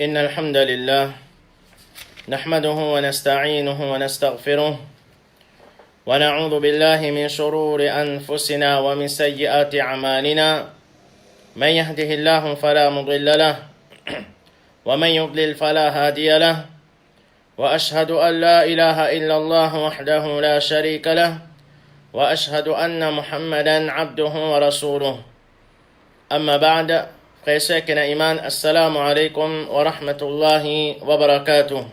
إن الحمد لله نحمده ونستعينه ونستغفره ونعوذ بالله من شرور أنفسنا ومن سيئات أعمالنا من يهده الله فلا مضل له ومن يضلل فلا هادي له وأشهد أن لا إله إلا الله وحده لا شريك له وأشهد أن محمدا عبده ورسوله أما بعد فيساكن إيمان السلام عليكم ورحمة الله وبركاته.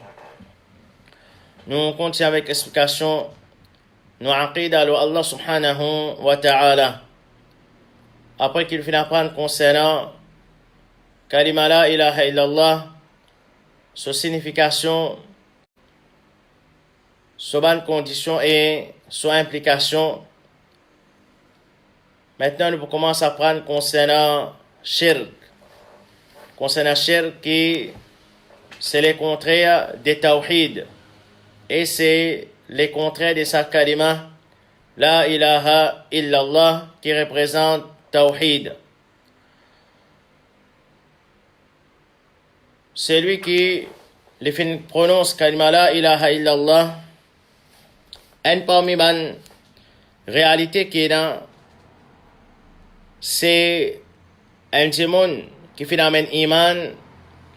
Nous continuons avec explication nos aqidah à Allah subhanahu wa ta'ala. Après qu'il finit d'apprendre concernant kalima la ilaha illallah, sa signification, sa bonne condition et sa implication. Maintenant, nous commençons à apprendre concernant shirk. Concernant shirk, c'est le contraire de tawhid. Et c'est le contraire de sa kalima, la ilaha illallah, qui représente tawhid. Celui qui prononce kalima la ilaha illallah, un parmi les réalités qui est dans, c'est un démon qui fait d'amener iman,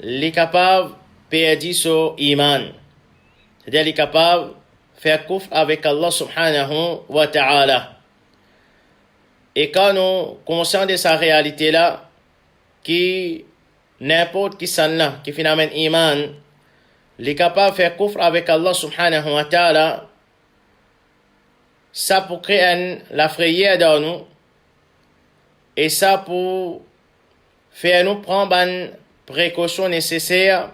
il est capable de perdre son iman. C'est-à-dire qu'il est capable de faire kufr avec Allah subhanahu wa ta'ala. Et quand nous conscients de sa réalité-là, qui n'importe qui s'en a, qui fait d'amener iman, il est capable de faire kufr avec Allah subhanahu wa ta'ala, ça pour créer la frayeur dans nous, et ça pour faire nous prendre une précaution nécessaire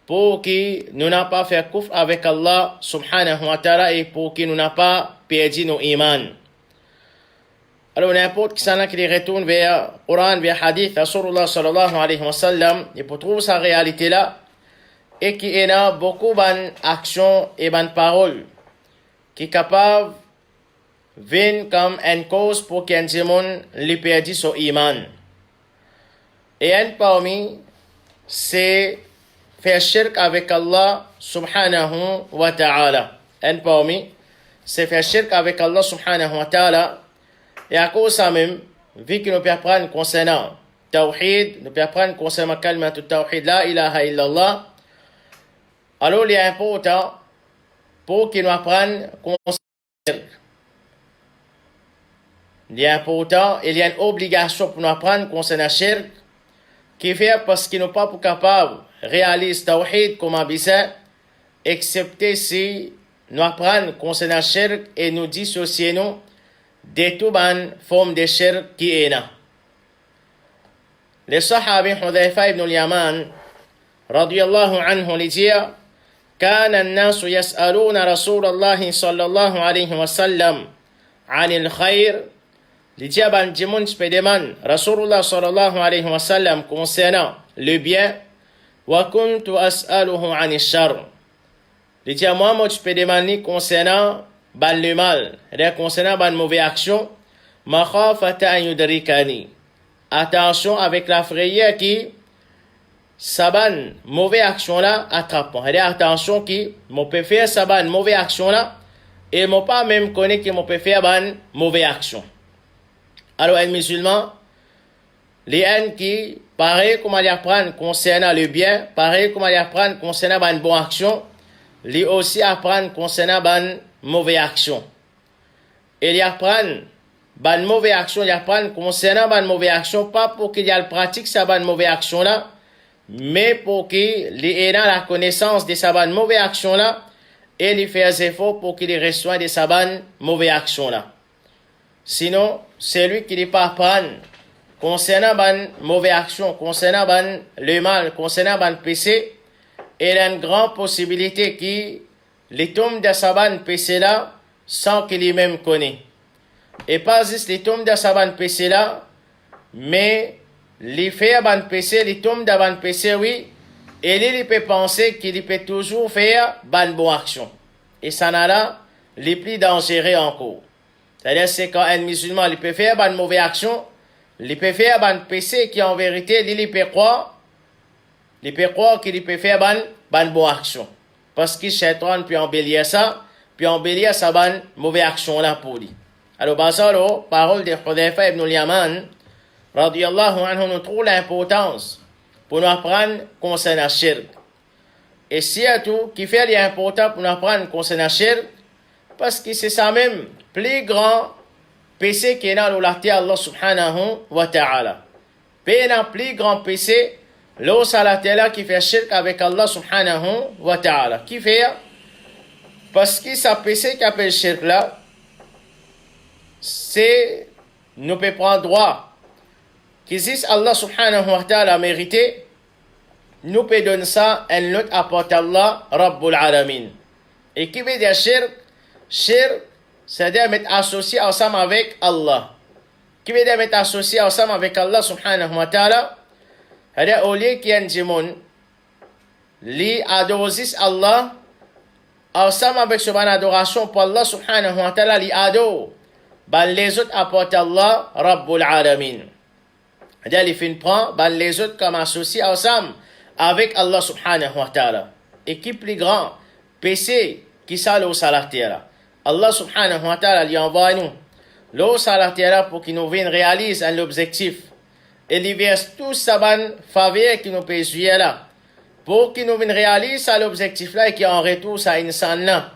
pour que nous n'ayons pas fait kufr avec Allah subhanahu wa ta'ala et pour que nous n'ayons pas perdu nos iman. Alors n'importe qui s'en a qui retourne vers le Coran, vers le hadith, Rasulullah sallallahu alayhi wa sallam, et pour trouver sa réalité là, et qui a beaucoup d'actions et de paroles, qui est capable viennent comme une cause pour qu'un démon lui perde son iman. Et un parmi, c'est faire shirk avec Allah subhanahu wa ta'ala. Un parmi, c'est faire shirk avec Allah subhanahu wa ta'ala. Et à cause de ça même, vu que nous pouvons apprendre concernant tawhid, nous pouvons apprendre concernant kalma tawhid, la ilaha illallah, alors il est important pour que nous apprenions concernant shirk. Il est important, il y a une obligation pour nous apprendre concernant shirk, qui fait parce qu'ils n'ont pas pour capable de réaliser tawhid comme besoin, excepté si nous apprenons concernant shirk et nous dissocier nous de toute forme de shirk qui est là. Le sahabi Hudhayfa ibn al-Yaman, radiyallahu anhu, lui dit, كان الناس يسألون رسول الله صلى الله عليه وسلم عن الخير. Les diables du monde se demandent Rasulullah sallallahu alayhi wa sallam concernant le bien, wa kuntu as'aluhu ani shar. Les diables Muhammad se demandent concernant le mal, concernant la mauvaise action, ma khafata an yudrikani. Attention avec la frayeur qui sa mauvaise action là attrape. Attention qui m'ont peut faire sa mauvaise action là et m'ont pas même connaît qui m'ont peut faire mauvaise action. Alors, un musulman, les gens qui, pareil comme ils apprennent concernant le bien, pareil comme ils apprennent concernant une bonne action, ils aussi apprennent concernant une mauvaise action. Et ils apprennent une mauvaise action, ils apprennent concernant une mauvaise action, pas pour qu'ils pratiquent cette mauvaise action-là, mais pour qu'ils aient la connaissance de cette mauvaise action-là et ils fassent des efforts pour qu'ils reçoivent de cette mauvaise action-là. Sinon, celui qui n'est pas apprendre concernant la mauvaise action, concernant le mal, concernant le péché, il a une grande possibilité qu'il tombe dans ce péché-là sans qu'il lui-même connaisse. Et pas juste il tombe dans ce péché-là, mais il fait un péché, il tombe dans un péché, oui, et il peut penser qu'il peut toujours faire une bonne action. Et ça n'a là, les plus dangereux encore. C'est-à-dire, c'est quand un musulman il peut faire une mauvaise action, il peut faire un péché qui en vérité, il peut croire il peut croire qu'il peut faire bonne bonne action. Parce que Shaitan peut embellir ça, bonne mauvaise action là pour lui. Alors, basalo, parole de Hudhayfa ibn al-Yaman, radiyallahu anhu, nous trouve l'importance pour nous apprendre concernant shirk. Et surtout, qui fait l'important pour nous apprendre concernant shirk, parce que c'est ça même, plus grand péché qui est dans la terre Allah subhanahu wa ta'ala. Puis, dans plus grand péché, l'eau salatela qui fait shirk avec Allah subhanahu wa ta'ala. Qui fait? Parce que ça péché qui appelle shirk là, c'est, nous pouvons prendre droit. Qui dit Allah subhanahu wa ta'ala a mérité, nous pouvons donner ça à notre apporte Allah, Rabbul Alamin. Et qui veut dire shirk? Shirk, c'est-à-dire mettre associé ensemble avec Allah. Qui veut dire mettre associé ensemble avec Allah subhanahu wa ta'ala? C'est-à-dire au lieu qu'il y ait un démon, li adosis Allah, ensemble avec ce bonne adoration pour Allah subhanahu wa ta'ala, li ado, ben les autres apportent Allah, Rabbul Alamin. C'est-à-dire, les fins prend, ben les autres comme associés ensemble avec Allah subhanahu wa ta'ala. Et qui plus grand, péché, qui ça l'eau salatera. Allah subhanahu wa ta'ala lui envoie nous l'eau salatera pour qu'il nous vienne réaliser l'objectif. Et il verse tout sa bonne faveur qui nous peut essuyer là. Pour qu'il nous vienne réaliser l'objectif là et qu'il en retour ça insan là.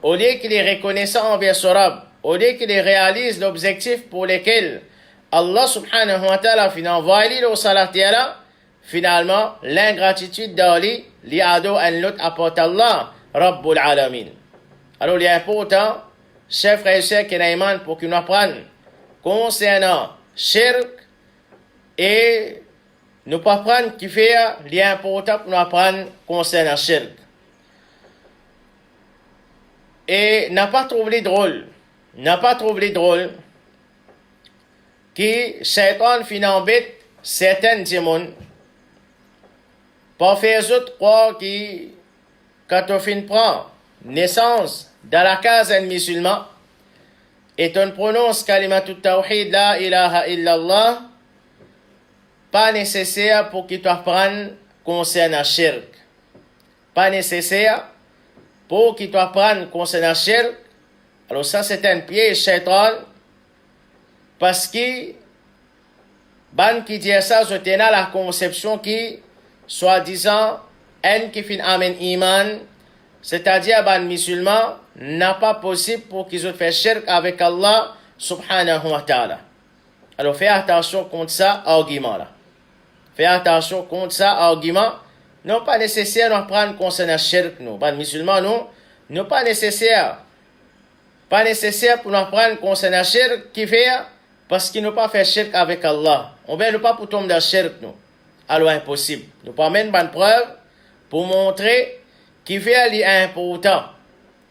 Au lieu qu'il est reconnaissant envers ce Rabb, au lieu qu'il réalise l'objectif pour lequel Allah subhanahu wa ta'ala finalement envoie l'eau salatera, finalement l'ingratitude d'Ali, li ado en l'autre apporte Allah, Rabbul Alamin. Alors, il est important, chers frères et sœurs qui n'aiment pour qu'ils nous apprennent concernant shirk et nous pas apprendre qui fait l'important pour nous apprendre concernant shirk. Et n'a pas trouvé drôle que Shaitan finit embête certains démons pour faire autres croire que quand on finit prend naissance dans la case d'un musulman et on prononce kalimatut tawhid la ilaha illallah, pas nécessaire pour qu'il t'apprenne concernant shirk. Pas nécessaire pour qu'il t'apprenne concernant shirk. Alors ça c'est un piège shaitan parce que ban qui dit ça, je tenais la conception qui soi-disant en qui fin amen iman, c'est-à-dire ban musulman n'a pas possible pour qu'ils aient fait shirk avec Allah subhanahu wa ta'ala. Alors fais attention contre ça argument là. Fais attention contre ça argument. Non pas nécessaire de prendre concernant shirk nous. Ban musulman non pas nécessaire. Pas nécessaire pour nous prendre concernant shirk qui fait parce qu'ils n'ont pas fait shirk avec Allah. On ne veut pas pour tomber dans shirk nous. Alors impossible. Nous pas même bonne preuve pour montrer qui fait l'important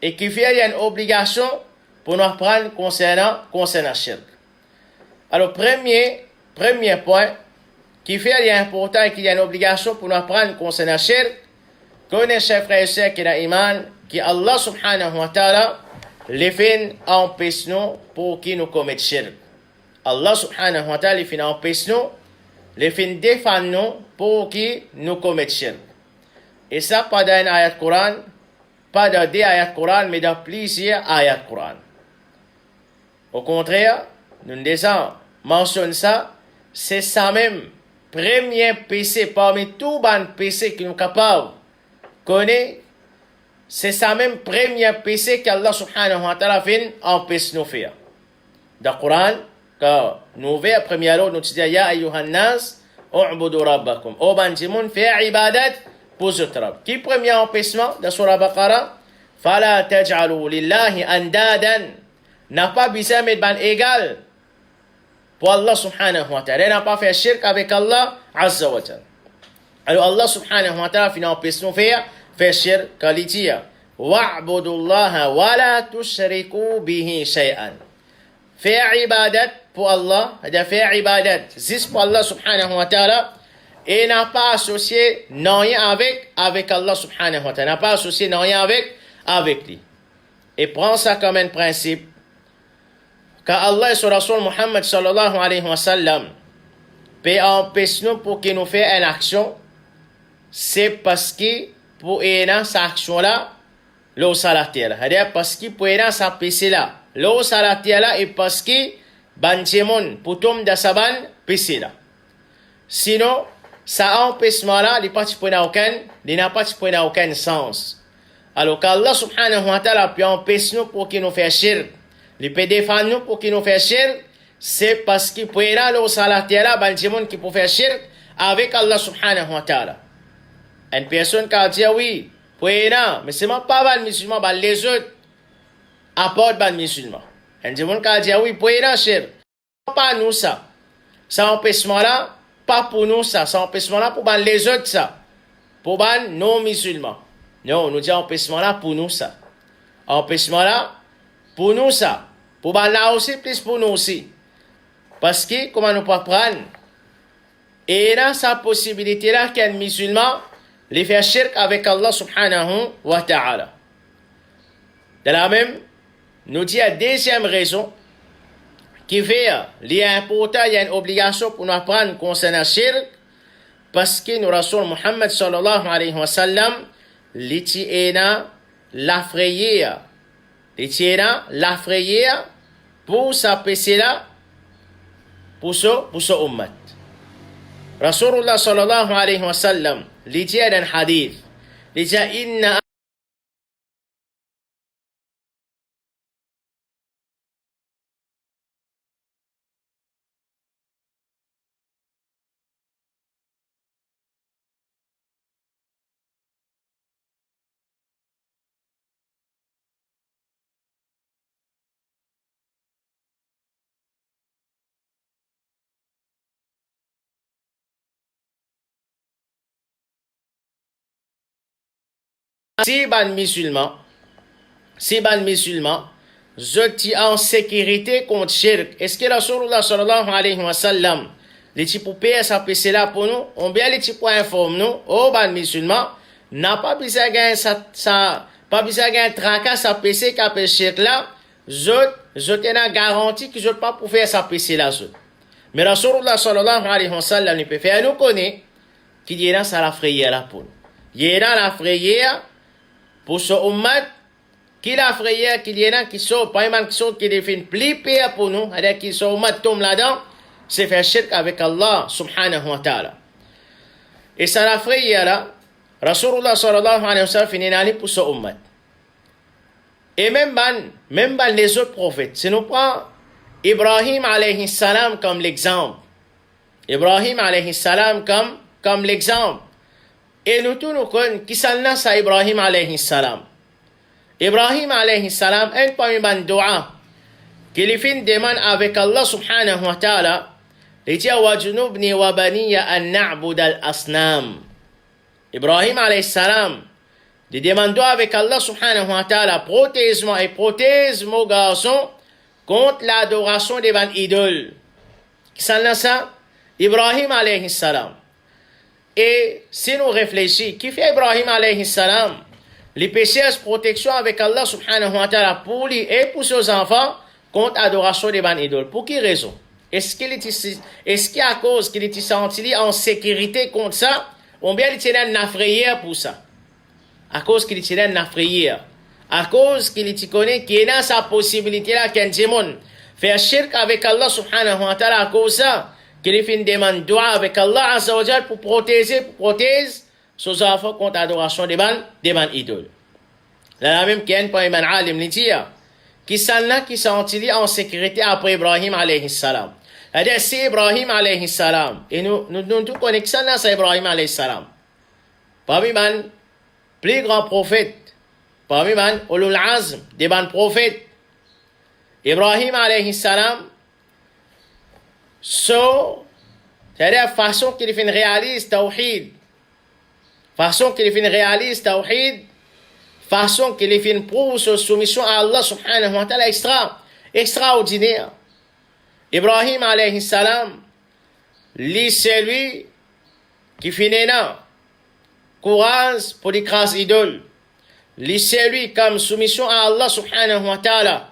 et qui fait une obligation pour nous apprendre concernant shirk. Alors premier point qui fait l'important et qu'il y a une obligation pour nous apprendre concernant shirk, connaît chers frères et sœurs qui ont iman, qui Allah subhanahu wa ta'ala les fait empêcher nous pour qui nous commettent shirk. Allah subhanahu wa ta'ala les fait empêcher nous, les fait défendre nous pour qui nous commettent shirk. Et ça, pas dans une ayat Coran, pas dans des ayats Coran, mais dans plusieurs ayats Coran. Au contraire, nous disons, mentionne ça, c'est ça même, premier péché parmi tous les péchés que nous sommes capables de connaître, c'est ça même premier péché qu'Allah subhanahu wa ta'ala fait empêche nous faire. Dans le Coran, quand nous voyons, premier lot, nous disons, Ya ayyuhan nas, u'budu rabbakum. O banjimoun, fait ibadat, pour votre Rabb. Qui premier empêchement de Surah Baqarah? Fala taj'alu lillahi andadan. N'a pas besoin de mettre égal pour Allah subhanahu wa ta'ala. Il n'a pas fait shirk avec Allah azza wa ta'ala. Alors Allah subhanahu wa ta'ala finit empêche nous faire shirk qualitia. Wa'budu Allah wa la tushriku bihi shay'an. Faire ibadat pour Allah, c'est-à-dire faire ibadat juste pour Allah subhanahu wa ta'ala. Et n'a pas associé rien avec Allah subhanahu wa ta'ala. N'a pas associé rien avec lui. Et prends ça comme un principe. Car Allah et son Rasul Muhammad sallallahu alayhi wa sallam peut empêcher nous pour qu'il nous fasse une action. c'est parce que pour ena sa action là, l'eau salatia. C'est-à-dire parce que pour ena sa PC là, l'eau salatia là et parce que banjemon pour tomber dans sa ban PC là. Sinon, ça empêchement là, il n'a pas aucun sens. Alors qu'Allah subhanahu wa ta'ala peut empêcher nous pour qu'il nous fasse shirk. Il peut défendre nous pour qu'il nous fasse shirk. C'est parce qu'il peut y aller au salatia là, banjemon qui peut faire shirk avec Allah subhanahu wa ta'ala. Une personne qui a dit oui, mais c'est même pas les musulmans, les autres apportent les musulmans. Un gens qui a dit oui, shirk. Pas nous ça. Ça empêchement là, pas pour nous ça. Ça empêchement là pour les autres ça. Pour les non-musulmans. Non, nous disons empêchement là pour nous ça. Empêchement là pour nous ça. Pour là aussi, plus pour nous aussi. Parce que, comment nous pouvons prendre? Et là, sa possibilité là qu'un musulman les fait shirk avec Allah subhanahu wa ta'ala. De la même, nous dit la deuxième raison qui fait il est important, il y a une obligation pour nous apprendre concernant shirk parce que nous Rasul Muhammad sallallahu alayhi wa sallam l'itiena l'affrayer pour sa péché là pour ce ummat. Rasulullah sallallahu alayhi wa sallam li dit dans hadith li dit inna si ban musulman, je suis en sécurité contre shirk. Est-ce que Rasulullah sallallahu alayhi wa sallam, les types pour payer sa PC là pour nous, on bien les types pour informer nous, oh ban musulman, n'a pas besoin pas besoin de tracas sa PC qui appelle shirk là, je t'ai garanti que je ne peux pas pour faire sa PC là. Mais Rasulullah sallallahu alayhi wa sallam, il peut faire nous connaître qu'il y a dans la frayère là pour nous. Il y a dans la frayère pour ce ummat, qui la frayère qu'il y en a qui sont, pas même qui sont qui définissent plus pire pour nous, c'est-à-dire qui sont ummat tombe là-dedans, c'est faire shirk avec Allah subhanahu wa ta'ala. Et ça la frayère là, Rasulullah sallallahu alayhi wa sallam finit d'aller pour ce ummat. Et même les autres prophètes, si nous prenons Ibrahim alayhi salam comme l'exemple, Ibrahim alayhi salam comme l'exemple, et nous tous nous connaissons qui s'en ça Ibrahim alayhi salam. Ibrahim alayhi salam, un parmi les doigts qu'il fait une demande avec Allah subhanahu wa ta'ala, il dit wa junubni wa baniya an na'bud al-asnam. Ibrahim alayhi salam, il demande avec Allah subhanahu wa ta'ala, protège-moi et protège mon garçon contre l'adoration des idoles. Qui s'en ça? Ibrahim alayhi salam. Et si nous réfléchissons, qui fait Ibrahim alayhi salam? Les péchés protection avec Allah subhanahu wa ta'ala pour lui et pour ses enfants contre l'adoration des idoles. Pour quelle raison? Est-ce qu'à cause qu'il était senti en sécurité contre ça, ou bien il était une affrayère pour ça? À cause qu'il était une affrayère. À cause qu'il était connu qu'il y a sa possibilité là qu'un démon fait shirk avec Allah subhanahu wa ta'ala à cause ça. Qu'il fait une demande doigt avec Allah Azza wa Jal pour protéger ses enfants contre l'adoration des idoles. La même qu'il y a un alim qui sont en sécurité après Ibrahim alayhi salam. C'est-à-dire c'est Ibrahim alayhi salam. Et nous tous connaissons ça c'est Ibrahim alayhi salam. Parmi les plus grands prophètes, parmi les ulul azm des prophètes, Ibrahim alayhi salam, c'est-à-dire la façon qu'il réalise tawhid, façon qu'il réalise tawhid, façon qu'il prouve sa soumission à Allah subhanahu wa ta'ala extraordinaire. Ibrahim alayhi salam, lui c'est lui qui finit là, courage pour les grâces idoles. Lui c'est lui comme soumission à Allah subhanahu wa ta'ala.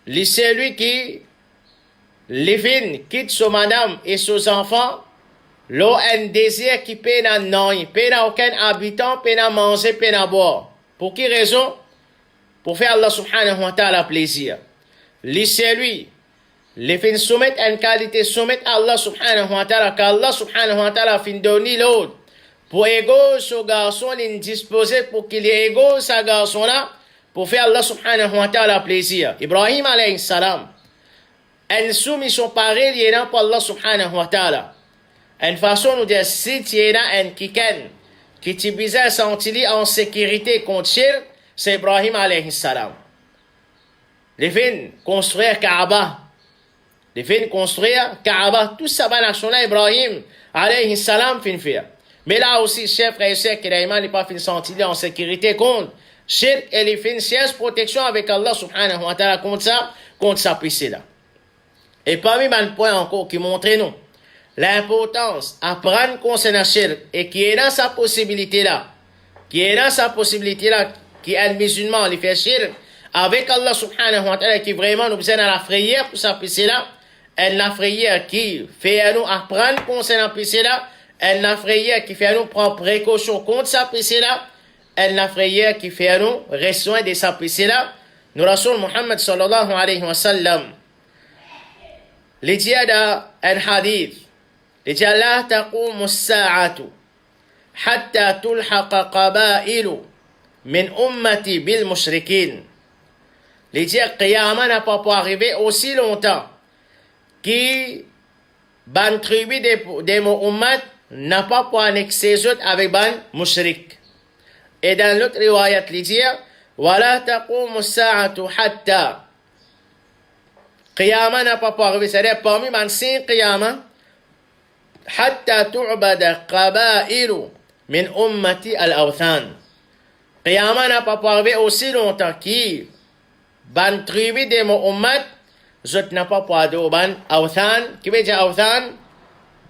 Lui c'est lui qui quitte son madame et ses enfants L'eau un désir qui peut n'a non, peut n'a aucun habitant, peut n'a manger, peut n'a boire. Pour quelle raison? Pour faire Allah subhanahu wa ta'ala plaisir. Laissez lui. Les fins soumettre une qualité soumettre à Allah subhanahu wa ta'ala, qu'Allah subhanahu wa ta'ala fin donner l'autre. Pour égaux ce garçon indisposé pour qu'il est égaux ce garçon là, pour faire Allah subhanahu wa ta'ala plaisir. Ibrahim alayhi salam. En soumission pareille, il y a pour Allah subhanahu wa ta'ala. Une façon de dire, si tu es un kiken, qui te bizarre sentir en sécurité contre shirk, c'est Ibrahim alayhi salam. Les fins construire Kaaba. Les fins construire Kaaba. Tout ça va national Ibrahim alayhi salam fin faire. Mais là aussi, chef frère et sœur, qui n'est pas fin sentir en sécurité contre shirk et les fins science protection avec Allah subhanahu wa ta'ala contre ça pissé là. Et parmi les points encore qui montrent nous l'importance à prendre concernant shirk et qui est dans sa possibilité là, qui est un musulman, il fait shirk avec Allah subhanahu wa ta'ala qui vraiment nous besoin de la frayeur pour sa pissé là, elle la frayeur qui fait à nous apprendre concernant pissé là, elle la frayeur qui fait à nous prendre précaution contre sa pissé là, elle la frayeur qui fait à nous rester de sa pissé là, nous Rasul Muhammad sallallahu alayhi wa sallam. لجاء الحديث لجاء لا تقوم الساعة حتى تلحق قبائل من أمتي بالمشركين لجاء قيامة n'a pas pu arriver aussi longtemps qui ban tribu de mon ummat n'a pas pu annexer avec ban mushrik. Et dans l'autre riwayat لجاء ولا تقوم الساعة حتى Qiyamah n'a pas arrivé, c'est-à-dire parmi les 5 Qiyamah, حتى تعبد قبائل من أمتي الأوثان. Qiyamah n'a pas arrivé aussi longtemps qui, ban tribu de mon ummat, je n'ai pas adoré ban Awthan, qui veut dire Awthan,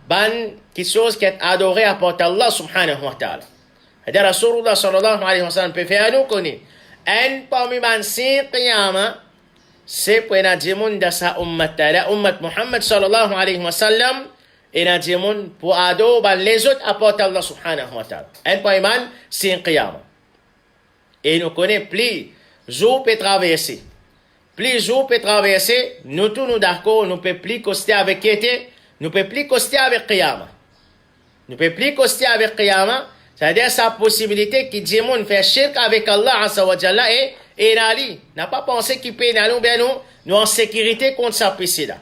ban quelque chose qui est adoré à part Allah subhanahu wa ta'ala. C'est-à-dire Rasulullah sallallahu alayhi wa sallam peut faire nous connaître. Un parmi les 5 Qiyamah, c'est pour un démon de sa ummat, la ummat Muhammad sallallahu alayhi wa sallam, et un démon pour adorer les autres à part Allah subhanahu wa ta'ala. Un point man, c'est un qiyamah. Et nous connaissons plus jour peut traverser. Plus jour peut traverser, nous tous nous d'accord, nous ne pouvons plus coster avec qui était, nous ne pouvons plus coster avec qiyamah. Nous ne pouvons plus coster avec qiyamah, c'est-à-dire sa possibilité que démon fait shirk avec Allah azza wa jalla et Nali n'a pas pensé qu'il peut nous en sécurité contre sa péché là.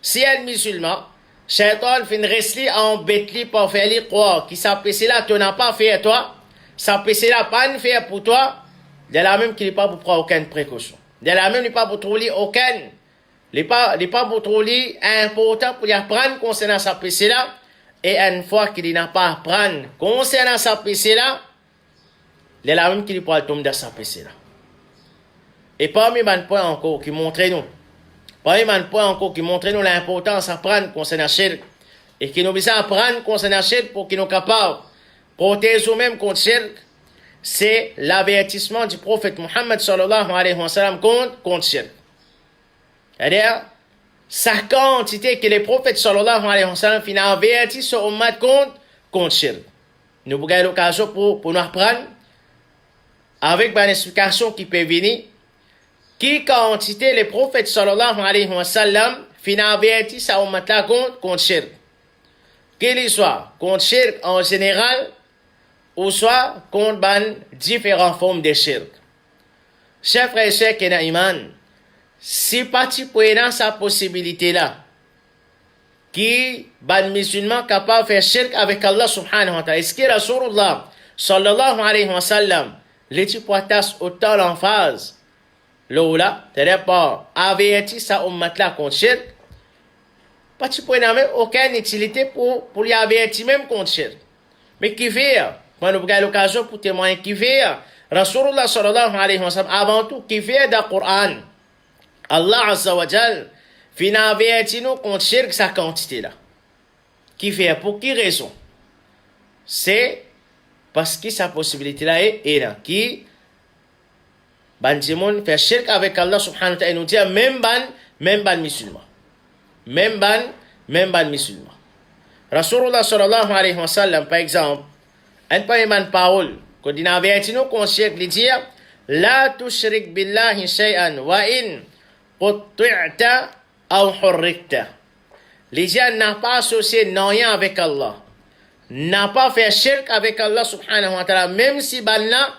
Si un musulman, Shaitan fin rester en bêtli pour faire lui croire que sa péché là tu n'as pas fait toi, sa péché là pas fait pour toi, de la même qu'il n'est pas pour prendre aucune précaution. De la même il n'est pas pour trouver aucune, il n'est pas pour trouver important pour y apprendre concernant sa péché là, et une fois qu'il n'a pas apprendre concernant sa péché là, de la même qu'il n'est pas tomber dans sa péché là. Et parmi les points encore qui montrent nous, l'importance à prendre concernant shirk et qui nous besoin apprendre concernant shirk pour qu'ils nous capables de protéger nous-mêmes contre shirk, c'est l'avertissement du prophète Muhammad sallallahu alayhi wa sallam contre shirk. C'est-à-dire, sa quantité que les prophètes sallallahu alayhi wa sallam finissent averti sur ummat contre shirk. Nous avons l'occasion pour nous apprendre avec une explication qui peut venir. Qui quantité les prophètes sallallahu alayhi wa sallam fin averti sa ummat là contre shirk. Qu'il soit contre shirk en général ou soit contre différentes formes de shirk. Chers frères et sœurs qui ont iman, si parti pour dans sa possibilité là, qui ban musulman capable de faire shirk avec Allah subhanahu wa ta'ala. Est-ce que Rasulullah sallallahu alayhi wa sallam l'étit poitas autant l'emphase Lola, c'est-à-dire pas avertir sa ummat là contre shirk, pas tu peux n'avoir aucune utilité pour y avertir même contre shirk. Mais qui fait, quand nous avons l'occasion pour témoigner, qui fait, Rasulullah sallallahu alayhi wa sallam, avant tout, qui fait dans le Coran, Allah azza wa jal, fin avertir nous contre shirk sa quantité là. Qui fait, pour quelle raison? C'est parce que sa possibilité là est là, qui Banjimon fait shirk avec Allah subhanahu wa ta'ala nous dit même ban musulman. Même ban musulman. Rasulullah sallallahu alayhi wa sallam, par exemple, un pas une parole, qu'on dit avertis-nous qu'on shirk, il dit la tushrik billahi shay'an wa in qutti'ta aw hurrikta. Il dit n'a pas associé rien avec Allah, n'a pas fait shirk avec Allah subhanahu wa ta'ala, même si banna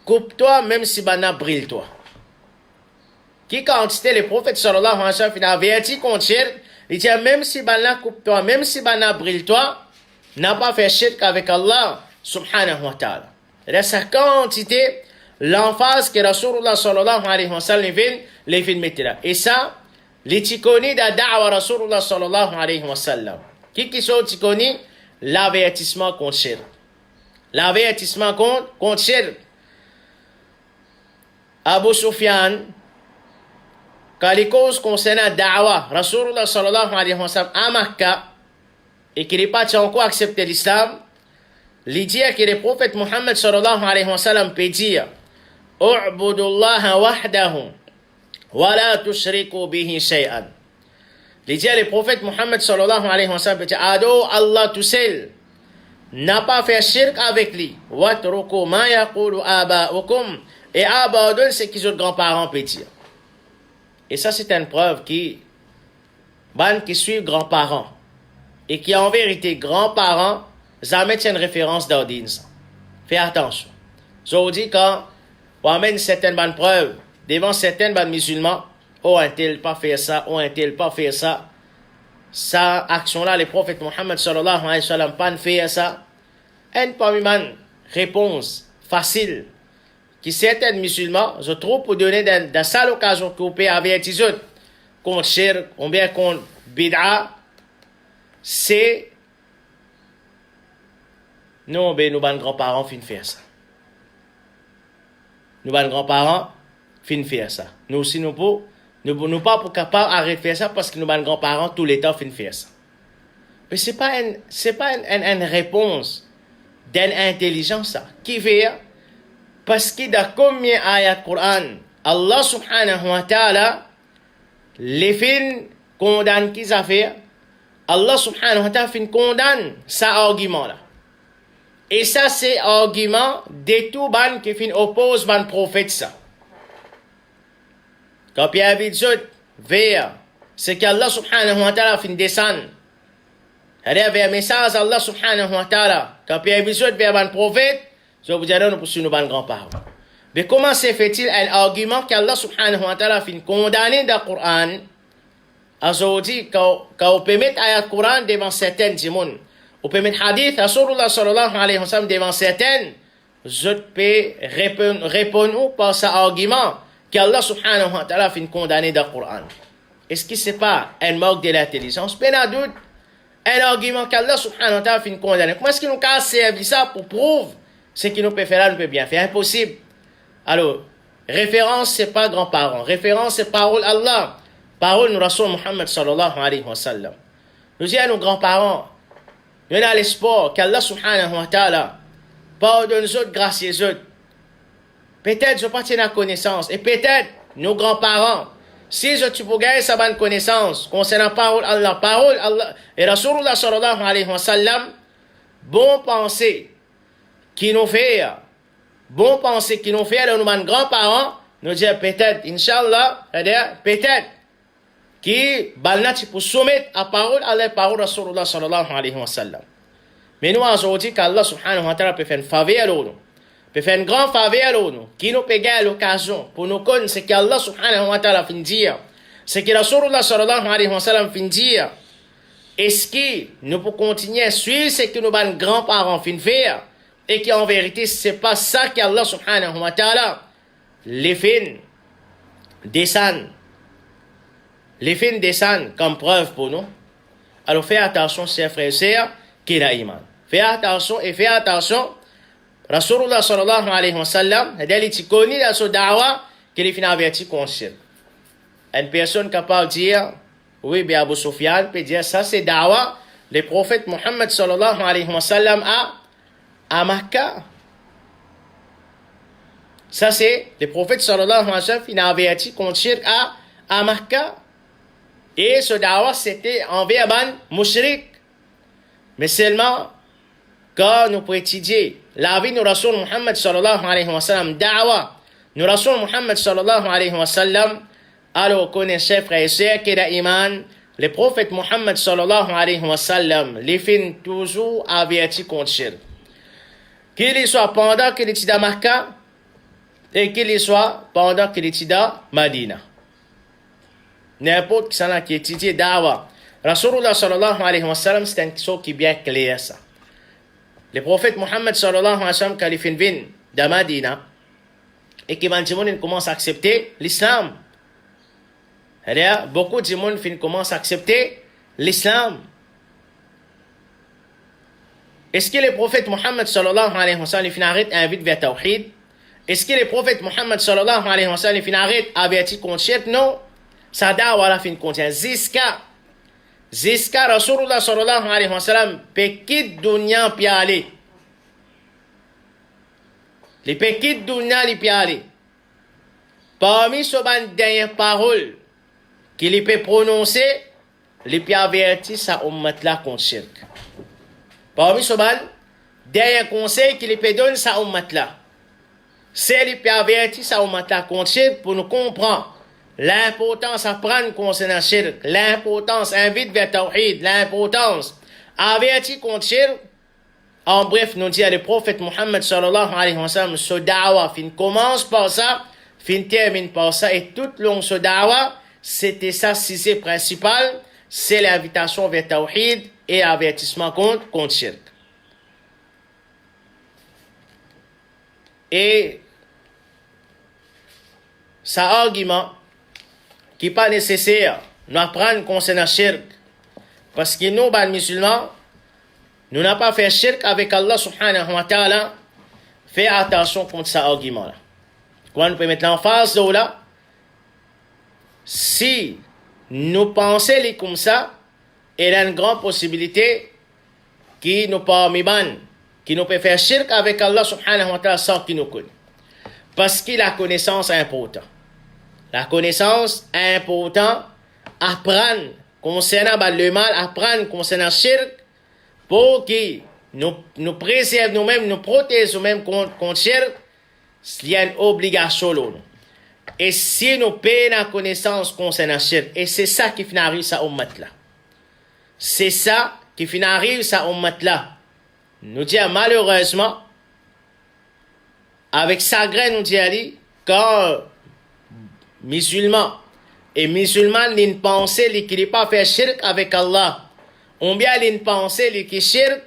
coupe-toi, même si banna brille-toi. Qui quantité les prophètes sallallahu alayhi wa sallam il a averti contre shirk, il dit même si banna coupe-toi, même si banna brille-toi, n'a pas fait shirk avec Allah subhanahu wa ta'ala. C'est sa quantité, l'emphase que Rasulullah sallallahu alayhi wa sallam les films mettent là. Et ça, les tikoni da da'wa Rasulullah sallallahu alayhi wa sallam. Qui sont tikoni? L'avertissement contre shirk. L'avertissement contre shirk. Abu Sufyan, quand les causes concernant da'wa Rasulullah sallallahu alayhi wa sallam à Makkah, et qu'il n'est pas encore accepté l'islam, l'idée que le prophète Muhammad sallallahu alayhi wa sallam peut dire اعبدوا الله وحده ولا تشركوا به شيئا. L'idée le prophète Muhammad sallallahu alayhi wa sallam peut dire adore Allah tout seul, n'a pas fait shirk avec lui, واتركوا ما يقول آباؤكم, et abandonne ce qu'ils ont grands-parents peut dire. Et ça c'est une preuve qui suivent grands-parents et qui en vérité grands-parents jamais tiennent référence d'audience. Fais attention. Je vous dis quand on amène certaines bonnes preuves devant certains bonnes musulmans, oh un-tel pas fait ça, oh un-tel pas fait ça. Ça action-là, le prophète Muhammad sallallahu alayhi wa sallam pas fait ça. Une parmi les réponses faciles qui certains musulmans, je trouve pour donner dans cette occasion que vous pouvez avertir contre shirk ou bien contre bid'a, c'est nous, ben, nos grands-parents finissent faire ça. Nos grands-parents finissent faire ça. Nous aussi, nous pas pour capable arrêter de faire ça parce que nos grands-parents, tout le temps, finissent faire ça. Mais c'est pas une réponse d'une intelligence, ça. Qui fait, parce que dans combien d'ayats du Coran, Allah subhanahu wa ta'ala, les fins condamnent qu'ils ont fait, Allah subhanahu wa ta'ala fin condamne ça argument-là. Et ça, c'est argument de tout ban qui fin oppose ban prophète ça. Quand Pierre dit vers ce qu'Allah subhanahu wa ta'ala fin descendre. C'est-à-dire vers message Allah subhanahu wa ta'ala. Quand Pierre dit vers ban prophète, je vous dirai nous poursuivre nos ban grands-parents. Mais comment se fait-il un argument qu'Allah subhanahu wa ta'ala fin condamné dans le Coran? Aujourd'hui, quand on peut mettre ayat Coran devant certaines du monde, on peut mettre hadith Rasulullah sallallahu alayhi wa sallam devant certaines, je peux répondre par cet argument qu'Allah subhanahu wa ta'ala fin condamné dans le Coran. Est-ce que ce n'est pas un manque de l'intelligence? Pas de doute, un argument qu'Allah subhanahu wa ta'ala fin condamné. Comment est-ce qu'il nous a servi ça pour prouver ce qu'il nous peut faire là, nous peut bien faire? Impossible. Alors, référence, c'est pas grands-parents. Référence, c'est parole Allah. Parole de Rasul Muhammad sallallahu alayhi wa sallam. Nous disons à nos grands-parents, nous avons l'espoir qu'Allah subhanahu wa ta'ala pardonne les autres grâce aux autres. Peut-être je ne pas tiens à connaissance. Et peut-être nos grands-parents, si je tu peux gagner sa bonne connaissance concernant parole Allah et Rasulullah sallallahu alayhi wa sallam, bon pensée qui nous fait nos grands-parents, nous disons peut-être, Inch'Allah, peut-être, qui balnati pour soumettre à parole à la parole de Rasulullah sallallahu alayhi wa sallam. Mais nous, aujourd'hui, qu'Allah subhanahu wa ta'ala peut faire une faveur à nous, peut faire une grande faveur à nous, qui nous peut gagner l'occasion pour nous connaître ce qu'Allah subhanahu wa ta'ala fin dire, ce que Rasulullah sallallahu alayhi wa sallam fin dire. Est-ce que nous pouvons continuer à suivre ce que nos grands-parents fin faire, et qu'en vérité, c'est pas ça qu'Allah subhanahu wa ta'ala les fins descendent. Les fins descendent comme preuve pour nous. Alors fais attention, chers frères et sœurs, qu'il a iman. Fais attention et fais attention. Rasulullah sallallahu alayhi wa sallam, il connaît dans son da'wa qu'il est averti conscient. Une personne capable de dire, oui, bien Abu Sufyan peut dire, ça c'est da'wa, le prophète Muhammad sallallahu alayhi wa sallam à Makkah. Ça c'est le prophète sallallahu alayhi wa sallam qui a averti contre shirk à Makkah. Et ce da'wa c'était envers ban mushrik. Mais seulement, quand nous pouvons étudier la vie de Rasul Muhammad sallallahu alayhi wa sallam, da'wa, nous Rasul Muhammad sallallahu alayhi wa sallam, alors connaissez frères et sœurs que l'iman, le prophète Muhammad sallallahu alayhi wa sallam, les fins toujours avertis contre shirk. Qu'il soit pendant qu'il était à Makkah et qu'il soit pendant qu'il était à Madina. N'importe qui étudie da'wa. Rasulullah sallallahu alayhi wa sallam, c'est une chose qui est bien claire ça. Le prophète Muhammad sallallahu alayhi wa sallam, quand il fait une de Madina, et que il commence à accepter l'islam. C'est-à-dire, beaucoup de monde commencent à accepter l'islam. Est-ce que le prophète Muhammad sallallahu alayhi wa sallam arrête invite vers Tawhid? Est-ce que le prophète Muhammad sallallahu alayhi wa sallam arrête averti contre shirk? Non. Ça dawa la fin contient Ziska Rasulullah sallallahu alayhi wa sallam pekit dunya piale. Les pekit dunya li piale. Parmi ce ban dernière parole qu'il peut prononcer, les peut avertir sa ummat là contre shirk. Parmi ce ban dernier conseil qu'il peut donner sa ummat là, c'est les peut avertir sa ummat là contre shirk pour nous comprendre l'importance à prendre concernant shirk, l'importance invite vers tawhid, l'importance avertir contre shirk. En bref, nous dit le prophète Muhammad sallallahu alayhi wa sallam, ce da'wa fin commence par ça, fin termine par ça, et tout le long ce da'wa, c'était ça, sujet principal, c'est l'invitation vers tawhid et avertissement contre shirk. Et ça argument qui n'est pas nécessaire nous apprendre concernant shirk, parce que nous, les musulmans, nous n'avons pas fait shirk avec Allah subhanahu wa ta'ala. Fais attention contre cet argument-là. Quand nous pouvons mettre l'emphase là, si nous pensons comme ça, il y a une grande possibilité qui nous parmi qui nous peut faire shirk avec Allah subhanahu wa ta'ala sans qu'il nous connaisse. Parce que la connaissance est importante. La connaissance est importante. Apprendre concernant le mal, apprendre concernant shirk, pour que nous préserve nous-mêmes, nous protège nous-mêmes contre shirk, il y a une obligation là. Et si nous payons la connaissance concernant shirk, et c'est ça qui finit sa ummat là. C'est ça qui finit sa ummat là. Nous disons malheureusement, avec sa graine, nous disons, quand musulmans et musulmanes ne pensent qu'ils ne pas faire shirk avec Allah, ou bien ils ne pensent que shirk,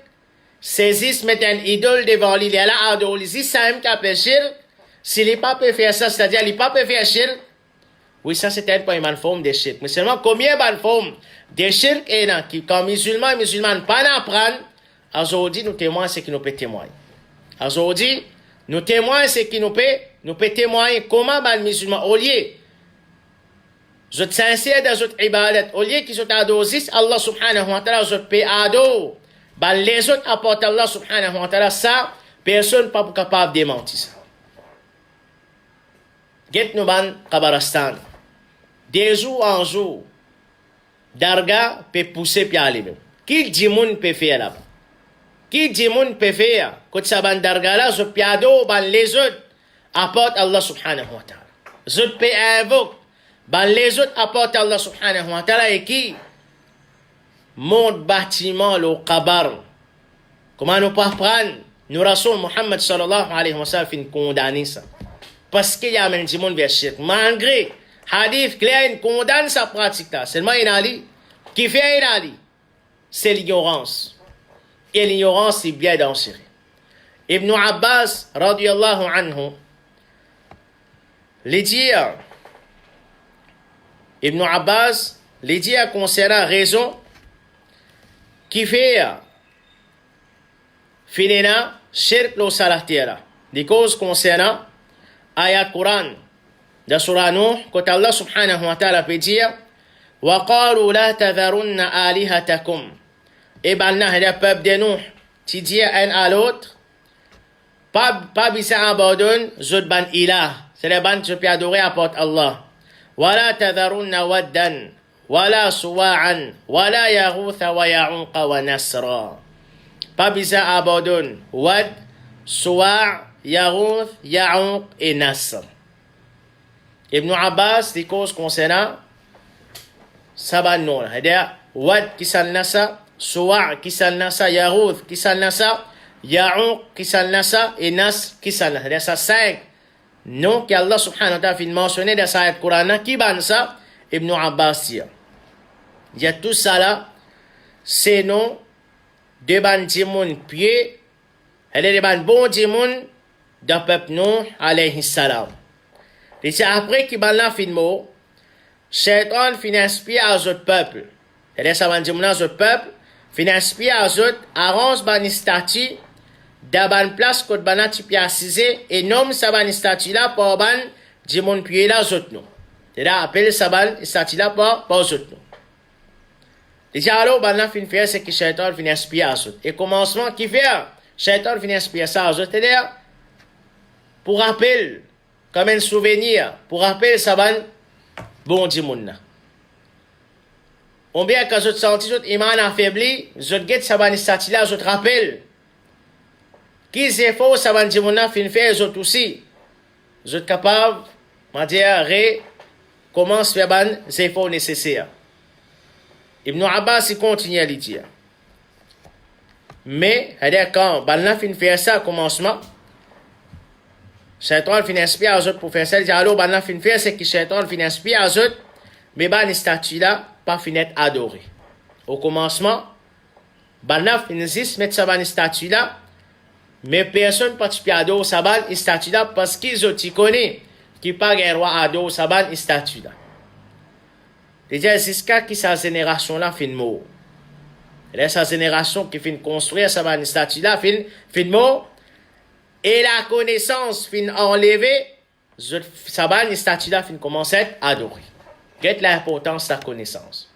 saisissent, mettent un idole devant lui, il est là, adolise, ça même qu'à faire shirk, s'il n'est pas peut faire ça, c'est-à-dire il n'est pas peut faire shirk, oui, ça c'est pas une forme de shirk, mais seulement combien de formes de shirk est là, qui, quand musulmans et musulmanes pas n'apprennent, aujourd'hui nous témoignons ce qui nous peut témoigner. Aujourd'hui, nous témoignons ce qui nous peut témoigner comment les musulmans, au lieu je te sincère dans votre ibadat, au lieu qu'ils sont adosés, Allah subhanahu wa ta'ala, je peux ado. Les autres apportent Allah subhanahu wa ta'ala, ça, personne n'est pas capable de démentir ça. Get nous ban Kabarastan. De jour en jour, Darga peut pousser puis aller même. Qui dit moun peut faire là-bas? Qui dit moun peut faire? Quand ça ban Darga là, je peux ado, les autres apportent Allah subhanahu wa ta'ala. Je peux invoquer. Les autres apportent Allah subhanahu wa ta'ala et qui montent bâtiment le kabar. Comment nous pas prendre? Nous Rasul Muhammad sallallahu alayhi wa sallam fin condamner ça. Parce qu'il y a même du monde vers shirk. Malgré hadith clair, il condamne sa pratique là. Seulement il a dit, qui fait il a dit, c'est l'ignorance. Et l'ignorance c'est bien dangereux. Ibn Abbas radiyallahu anhu, les dire Ibn Abbas, les dit concernant raison qui fait finina shirk lo salatira. Des causes concernant ayat Quran de surah Nuh, quand Allah subhanahu wa ta'ala peut dire wa qalu la tadharunna alihatakum. Et ben là, le peuple de Nuh, tu dis un à l'autre, pas bisa abandonne, zut ban ilah. C'est le ban que tu peux adorer apporte Allah. ولا تذرن ودا ولا سواعا ولا يغوث ويعوق ونسرا. pas besoin abandonner. Wad, Suwa', Yarouth, Ya'ouq et Nasr. Ibn Abbas, les causes concernant Saban non. C'est-à-dire, Wad qui s'en nasa, Suwa' qui s'en nasa, Yarouth qui s'en nasa, Ya'ouq qui s'en nasa et Nasr qui s'en nasa. C'est-à-dire, ça 5 noms qu'Allah subhanahu wa ta'ala a mentionné dans cette Coran. Qui ban ça? Ibn Abbas dit. Il y a tout ça là, c'est noms de ban dimoun pied, elle est de ban bon dimoun d'un peuple non, alayhi salam. Et c'est après qu'il ban la fin de mot, Shaitan fin inspire à autres peuples. C'est-à-dire, ça ban dimoun à autres peuples, fin inspire à autres, arrange ban statue, dans ban place côte ban tipi assisé, et nomme sa ban statue là pour ban dimoun pied là autres non. C'est-à-dire, appelle sa ban statue là pour autres non. Déjà, alors, ban fin faire, c'est que Shaitan fin inspire à autres. Et commencement, qui fait? Shaitan fin inspire ça à autres. C'est-à-dire, pour rappel, comme un souvenir, pour rappel, ça ban bon dimoun. On bien quand je senti, je iman affaibli, je get ça ban statue là, je te rappelle. Qui c'est faux, ça ban dimoun fin faire, je aussi. Je suis capable, m'a dire, commence faire ban, c'est faux nécessaire. Ibn Abbas, il continue à le dire. Mais, c'est-à-dire, quand ban fin faire ça, commencement, Shaitan fin inspire aux autres pour faire ça. Il dit, alors, ban fin faire, c'est que Shaitan fin inspire aux autres, mais ban statue là, pas fin être adoré. Au commencement, ban fin existe, mettre sa ban statue là, mais personne pas tu adorer sa ban statue là, parce qu'ils ont connaissent qui pas un roi adorer sa ban statue là. Déjà, c'est ce qui sa génération là fin mot. Et sa génération qui fin construire sa ban statue là, fin mot. Et la connaissance fin enlevée, sa ban statue là fin commence à être adorée. Quelle l'importance de la connaissance?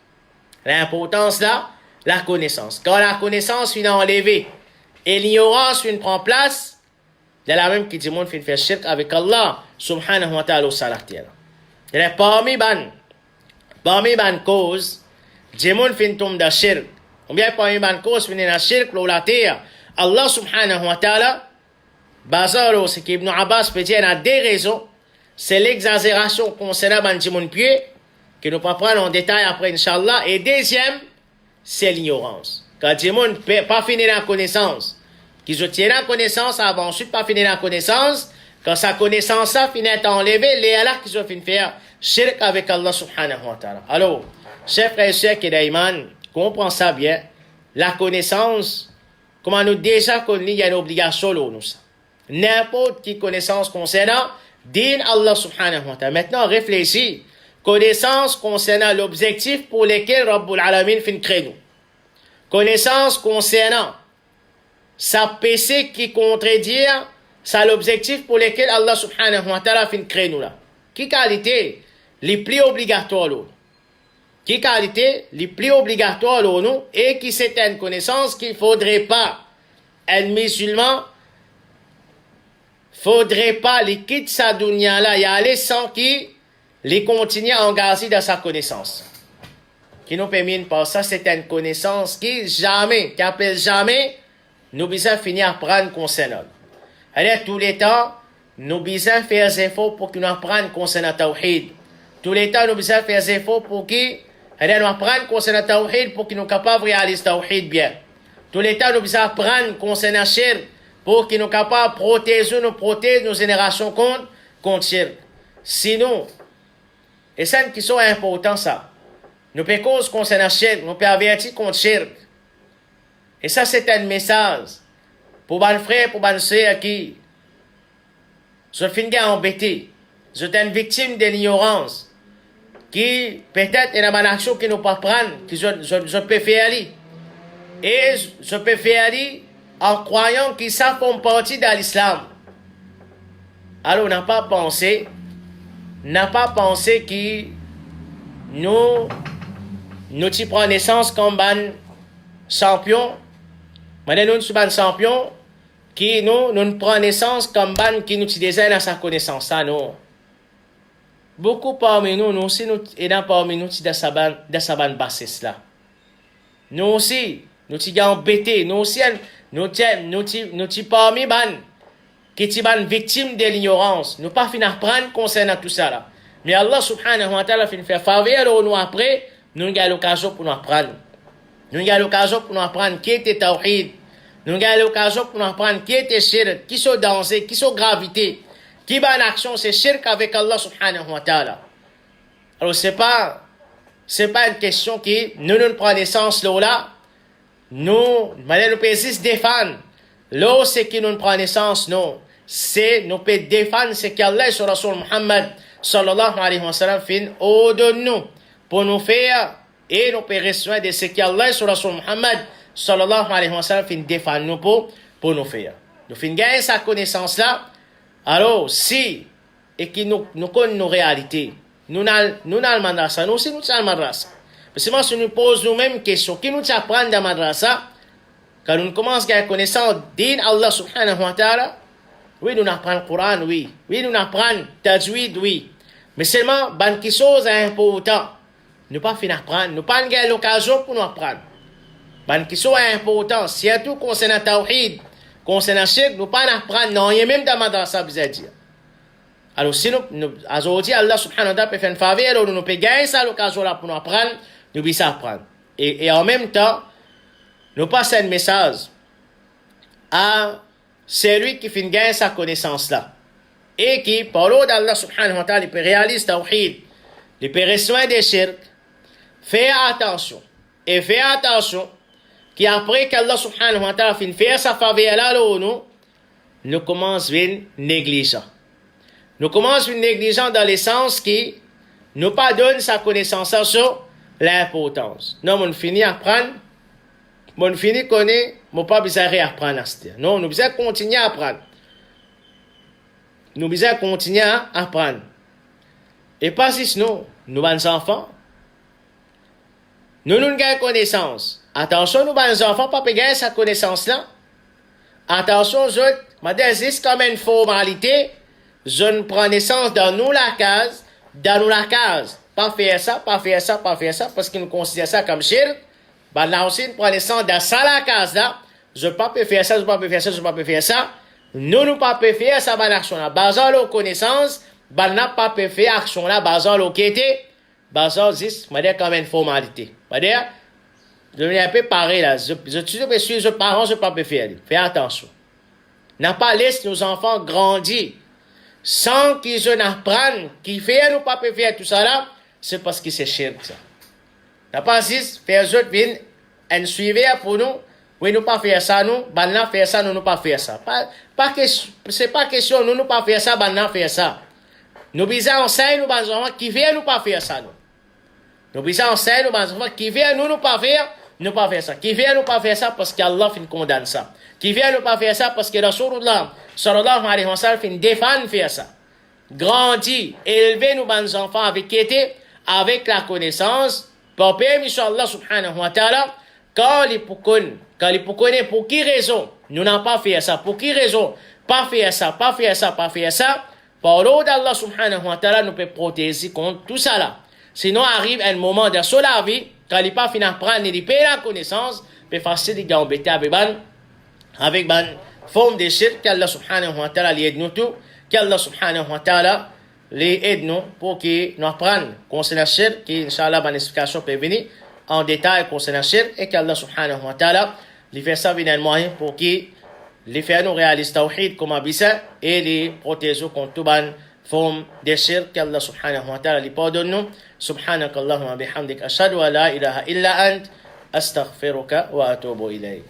L'importance là, la connaissance. Quand la connaissance fin enlevée et l'ignorance fin prend place, il y a la même qui dit monde fin faire shirk avec Allah subhanahu wa ta'ala au salatiel. Il y a parmi ban cause, dit monde fin tombe dans shirk. Ou bien parmi ban cause fin dans shirk la terre. Allah subhanahu wa ta'ala Bazaro, c'est qu'Ibn Abbas peut dire, il y a des raisons. C'est l'exagération concernant ban dimoun pied, que nous pas prendre en détail après, Inch'Allah. Et deuxième, c'est l'ignorance. Quand dimoun pas fini la connaissance, qu'ils obtiennent la connaissance avant, ensuite pas fini la connaissance, quand sa connaissance a fini d'être enlevée, les Allah qu'ils ont fini de faire shirk avec Allah subhanahu wa ta'ala. Alors, chers frères et sœurs qui d'aïman, comprends ça bien. La connaissance, comment nous déjà connu, il y a une obligation, nous ça. N'importe qui connaissance concernant din Allah subhanahu wa ta'ala. Maintenant, réfléchis. Connaissance concernant l'objectif pour lequel Rabbul Alamin fin crée nous. Connaissance concernant sa péché qui contredit ça l'objectif pour lequel Allah subhanahu wa ta'ala fin crée nous là. Qui qualité les plus obligatoires nous? Qui qualité les plus obligatoires nous et qui c'est une connaissance qu'il faudrait pas un musulman faudrait pas les quitter sa dunya là y aller sans qu'il les continue à engager dans sa connaissance. Qui nous permet par ça, c'est une connaissance qui appelle jamais, nous besoin finir à prendre concernant. Alors, tous les temps, nous besoin faire des efforts pour que nous apprenions concernant Tawhid. Tous les temps, nous besoin faire des efforts pour que nous apprenions concernant Tawhid pour que nous soyons capables de réaliser Tawhid bien. Tous les temps, nous besoin apprendre concernant Shirk pour que nous soyons capables de protéger nos générations contre Shirk. Sinon, et ça qui sont importants ça. Nous pouvons cause concernant Shirk, nous pouvons avertir contre Shirk. Et ça c'est un message pour les frères, pour les sœurs qui se finissent embêtés. Je suis une victime de l'ignorance qui peut-être est une action qui nous pas prendre, que je peux faire aller. Et je peux faire aller en croyant qu'ils ça font partie de l'islam. Alors on n'a pas pensé que nous qui prenons naissance comme un champion. Maintenant, nous sommes un champion qui nous prenons naissance comme un qui nous désire dans sa connaissance. Ça, non. Beaucoup parmi nous aussi, nous sommes parmi nous dans sa bande bassesse là. Nous aussi, nous sommes embêtés. Nous aussi, nous sommes parmi ban, qui sont victimes de l'ignorance. Nous pas finir prendre concernant tout ça là. Mais Allah subhanahu wa ta'ala fin faire faveur nous après, nous avons l'occasion pour nous apprendre. Nous avons l'occasion pour nous apprendre qui était tawhid. Nous avons l'occasion pour nous apprendre qui était shirk, qui sont danger, qui sont gravité, qui va en action, c'est shirk avec Allah subhanahu wa ta'ala. Alors c'est pas une question qui nous prenons naissance là. Nous pouvons juste défendre. Là, c'est qui nous prend naissance, non. C'est, nous pouvons défendre ce qu'Allah sur Rasul Muhammad, sallallahu alayhi wa sallam, fin au de nous, pour nous faire, et nous pouvons recevoir de ce qu'Allah sur Rasul Muhammad, sallallahu alayhi wa sallam, fin défendre nous pour nous faire. Nous fin gagner sa connaissance là. Alors, si, et qui nous connaissons nos réalités, nous n'avons le madrasa, nous aussi nous avons le madrasa. Parce que si nous posons nous-mêmes question, qui nous apprend dans le madrasa, quand nous commençons à gagner connaissance din Allah subhanahu wa ta'ala, oui, nous apprenons le Coran, oui. Oui, nous apprenons tajwid, oui. Mais seulement, ban qui chose important, nous pas finir apprendre, nous pas gagner l'occasion pour nous apprendre. Ban qui chose important, surtout concernant tawhid, concernant shirk, nous pas apprendre, non, il y a même dans le madrasa, vous allez dire. Alors, si nous, aujourd'hui, Allah subhanahu wa ta'ala peut faire une faveur, nous pouvons gagner ça l'occasion là pour nous apprendre, nous pouvons apprendre. Et en même temps, nous passons un message à celui qui finit gagner sa connaissance là. Et qui, par l'eau d'Allah subhanahu wa ta'ala, il peut réaliser tawhid, il peut recevoir des shirk, faire attention. Et faire attention, qu'après qu'Allah subhanahu wa ta'ala finit faire sa faveur là, nous commençons à être négligents. Nous commençons à être négligents dans le sens qui nous pas donne sa connaissance sur l'importance. Non, on finit à apprendre, on finit connaître, on pas besoin de apprendre à ce dire. Non, nous besoin continuer à apprendre. Nous besoin continuer à apprendre. Et pas si sinon, nous sommes enfants. Nous avons connaissance. Attention, nous sommes enfants, pas gagner sa connaissance là. Attention, c'est comme une formalité. Je ne prends naissance dans nous la case. Pas faire ça, pas faire ça, pas faire ça, parce qu'ils nous considèrent ça comme shirk. Ben là aussi, nous prenons naissance dans ça la case là. Je ne peux pas faire ça, je ne peux pas faire ça, je ne peux pas faire ça. Nous ne pouvons pas faire ça, ben l'action là. Basant la connaissance, ben n'a pas faire action là, basant la quête, basant juste, je dire comme une formalité. Je dire, je vais un peu pareil là. Je suis je parent, je ne peux pas faire. Fais attention. N'a pas laissé nos enfants grandir sans qu'ils n'apprennent, qu'ils fait nous pas faire tout ça là, c'est parce que c'est shirk ça. N'a pas juste faire autres viennent un suivi pour nous. Oui, nous pas faire ça, nous, banna faire ça, nous pas faire ça. C'est pas question, nous pas faire ça, banna faire ça. Nous besoin enseigner nous enfants qui viennent nous pas faire ça, nous. Nous besoin enseigner nous enfants qui viennent nous pas faire ça. Qui viennent nous pas faire ça parce qu'Allah fin condamne ça. Qui viennent nous pas faire ça parce que Rasulullah sallallahu alayhi wa sallam fin défend faire ça. Grandis, élever nos enfants avec quiété, avec la connaissance, pour permettre Allah subhanahu wa ta'ala, quand ils connaissent pour qui raison, nous n'avons pas fait ça, pour qui raison, pas faire ça, par l'eau d'Allah subhanahu wa ta'ala nous peut protéger contre tout ça là. Sinon arrive un moment de la vie, quand il pas fini d'apprendre ni de payer la connaissance, c'est facile de embêter avec ban forme de shirk qu'Allah subhanahu wa ta'ala l'aide nous tout, qu'Allah subhanahu wa ta'ala les aide nous pour qu'ils nous apprennent concernant le shirk, qui inshallah ban explication peut venir en détail concernant le shirk et qu'Allah subhanahu wa ta'ala les fait ça venir moyen pour qu'ils les fait nous réaliser tawhid comme abissa et les protéger contre toute forme de shirk qu'Allah subhanahu wa ta'ala les pardonne nous. Subhanakallahumma bihamdik ashhadu an la ilaha illa ant astaghfiruka wa atubu ilayk.